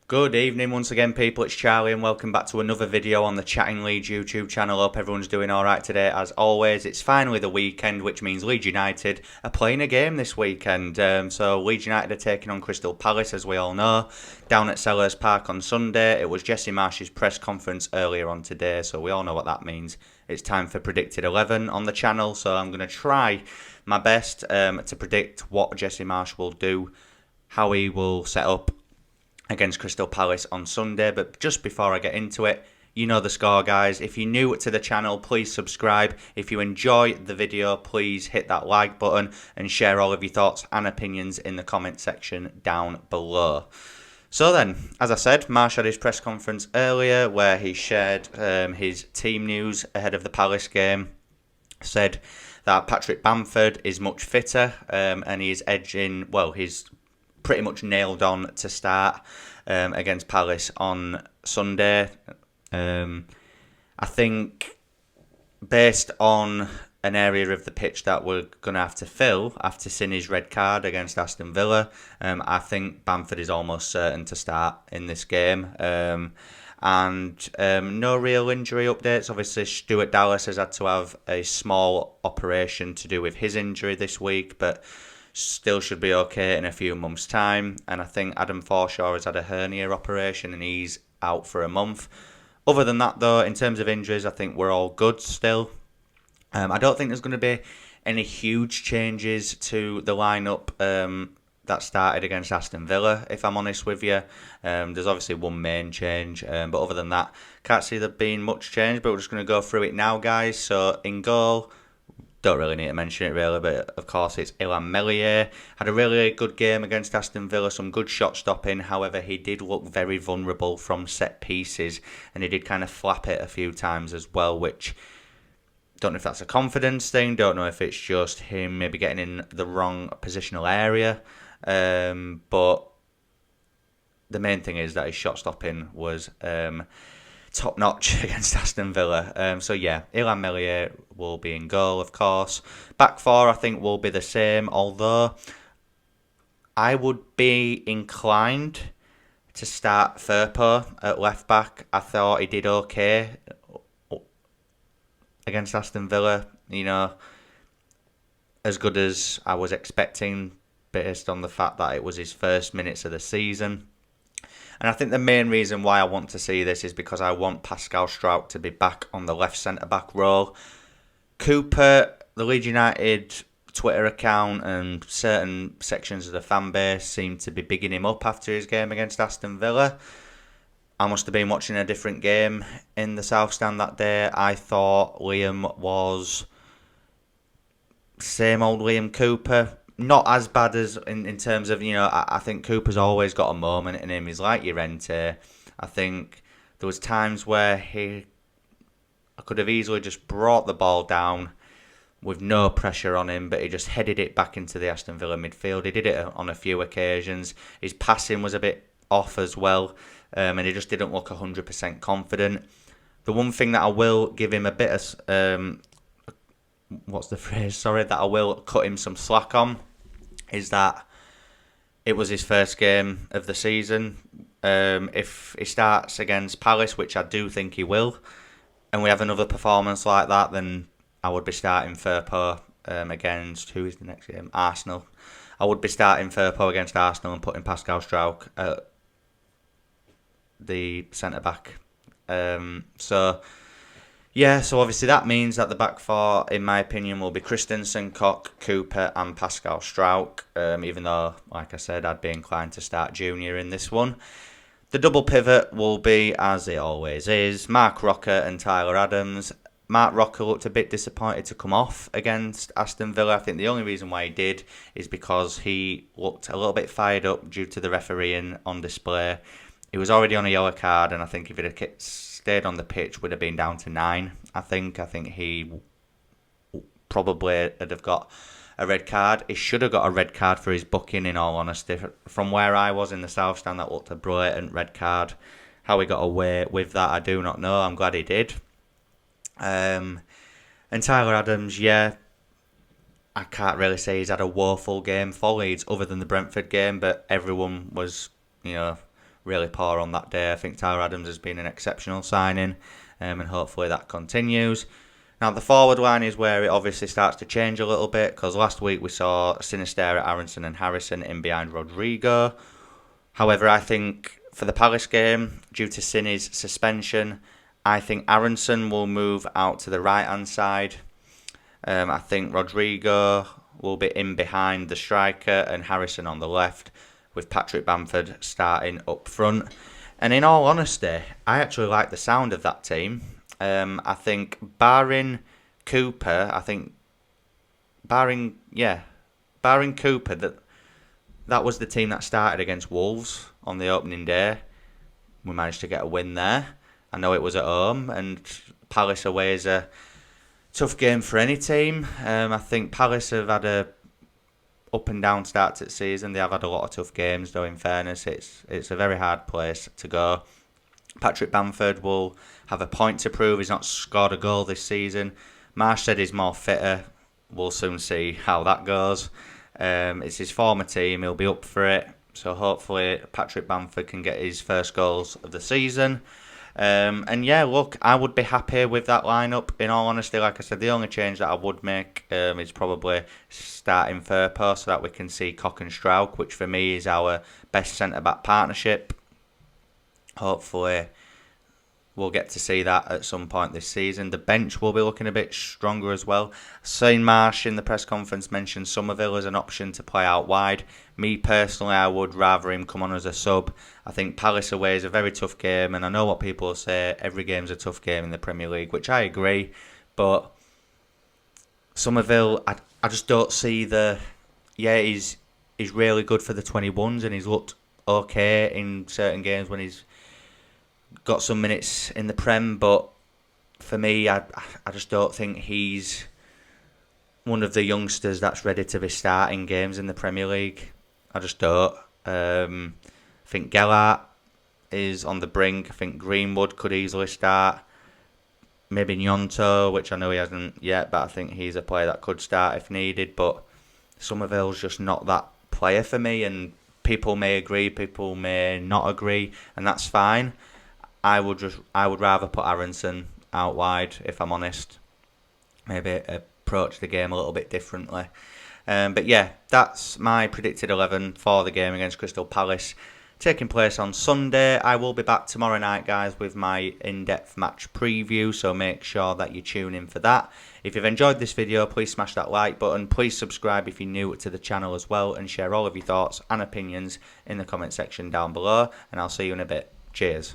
Good evening once again, people. It's Charlie and welcome back to another video on the Chatting Leeds YouTube channel. Hope everyone's doing alright today. As always, it's finally the weekend, which means Leeds United are playing a game this weekend. So Leeds United are taking on Crystal Palace, as we all know, down at Selhurst Park on Sunday. It was Jesse Marsch's press conference earlier on today, so we all know what that means. It's time for Predicted 11 on the channel, so I'm going to try my best to predict what Jesse Marsch will do, how he will set up against Crystal Palace on Sunday. But just before I get into it, you know the score, guys. If you're new to the channel, please subscribe. If you enjoy the video, please hit that like button and share all of your thoughts and opinions in the comment section down below. So then, as I said, Marsch had his press conference earlier where he shared his team news ahead of the Palace game. Said that Patrick Bamford is much fitter and he is edging, well, he's pretty much nailed on to start against Palace on Sunday. I think based on an area of the pitch that we're going to have to fill after Sini's red card against Aston Villa, I think Bamford is almost certain to start in this game. And no real injury updates. Obviously, Stuart Dallas has had to have a small operation to do with his injury this week, but still should be okay in a few months' time. And I think Adam Forshaw has had a hernia operation and he's out for a month. Other than that, though, in terms of injuries, I think we're all good still. I don't think there's going to be any huge changes to the lineup that started against Aston Villa, if I'm honest with you. There's obviously one main change, but other than that, can't see there being much change. But we're just going to go through it now, guys. So in goal, don't really need to mention it really, but of course it's Illan Meslier. Had a really good game against Aston Villa, some good shot stopping. However, he did look very vulnerable from set pieces and he did kind of flap it a few times as well, which don't know if that's a confidence thing, don't know if it's just him maybe getting in the wrong positional area. But the main thing is that his shot stopping was top notch against Aston Villa. So yeah, Illan Meslier will be in goal, of course. Back four, I think, will be the same, although I would be inclined to start Firpo at left back. I thought he did okay against Aston Villa, you know, as good as I was expecting based on the fact that it was his first minutes of the season. And I think the main reason why I want to see this is because I want Pascal Struijk to be back on the left centre-back role. Cooper, the Leeds United Twitter account and certain sections of the fan base seem to be bigging him up after his game against Aston Villa. I must have been watching a different game in the South Stand that day. I thought Liam was same old Liam Cooper. Not as bad as in terms of, you know, I think Cooper's always got a moment in him. He's like Llorente. I think there was times where I could have easily just brought the ball down with no pressure on him, but he just headed it back into the Aston Villa midfield. He did it on a few occasions. His passing was a bit off as well, and he just didn't look 100% confident. The one thing that I will give him a bit of, that I will cut him some slack on is that it was his first game of the season. If he starts against Palace, which I do think he will, and we have another performance like that, then I would be starting Firpo against, who is the next game? Arsenal. I would be starting Firpo against Arsenal and putting Pascal Struijk at the centre-back. So obviously that means that the back four, in my opinion, will be Christensen, Koch, Cooper and Pascal Struijk, even though, like I said, I'd be inclined to start Junior in this one. The double pivot will be, as it always is, Mark Rocker and Tyler Adams. Mark Rocker looked a bit disappointed to come off against Aston Villa. I think the only reason why he did is because he looked a little bit fired up due to the refereeing on display. He was already on a yellow card, and I think if he'd have stayed on the pitch, would have been down to 9. I think he probably would have got a red card. He should have got a red card for his booking, in all honesty. From where I was in the South Stand, that looked a blatant red card. How he got away with that, I do not know. I'm glad he did. And Tyler Adams, yeah, I can't really say he's had a woeful game for Leeds other than the Brentford game, but everyone was, really poor on that day. I think Tyler Adams has been an exceptional signing, and hopefully that continues. Now, the forward line is where it obviously starts to change a little bit, because last week we saw Sinisterra, Aronson and Harrison in behind Rodrigo. However, I think for the Palace game, due to Sini's suspension, I think Aronson will move out to the right-hand side. I think Rodrigo will be in behind the striker and Harrison on the left, with Patrick Bamford starting up front. And in all honesty, I actually like the sound of that team. I think barring Cooper, that was the team that started against Wolves on the opening day. We managed to get a win there. I know it was at home, and Palace away is a tough game for any team. I think Palace have had a up and down start to the season. They have had a lot of tough games, though. In fairness, it's a very hard place to go. Patrick Bamford will have a point to prove. He's not scored a goal this season. Marsh said he's more fitter. We'll soon see how that goes. It's his former team. He'll be up for it. So hopefully Patrick Bamford can get his first goals of the season. And yeah, look, I would be happy with that lineup. In all honesty, like I said, the only change that I would make is probably starting Firpo so that we can see Cock and Strauch, which for me is our best centre-back partnership. Hopefully we'll get to see that at some point this season. The bench will be looking a bit stronger as well. Shane Marsh in the press conference mentioned Somerville as an option to play out wide. Me personally, I would rather him come on as a sub. I think Palace away is a very tough game, and I know what people say, every game's a tough game in the Premier League, which I agree, but Somerville, I just don't see he's really good for the 21s, and he's looked okay in certain games when he's got some minutes in the Prem, but for me, I just don't think he's one of the youngsters that's ready to be starting games in the Premier League. I just don't. I think Gellart is on the brink. I think Greenwood could easily start. Maybe Gnonto, which I know he hasn't yet, but I think he's a player that could start if needed. But Somerville's just not that player for me, and people may agree, people may not agree, and that's fine. I would rather put Aronson out wide, if I'm honest. Maybe approach the game a little bit differently. But yeah, that's my predicted 11 for the game against Crystal Palace, taking place on Sunday. I will be back tomorrow night, guys, with my in-depth match preview, so make sure that you tune in for that. If you've enjoyed this video, please smash that like button. Please subscribe if you're new to the channel as well, and share all of your thoughts and opinions in the comment section down below, and I'll see you in a bit. Cheers.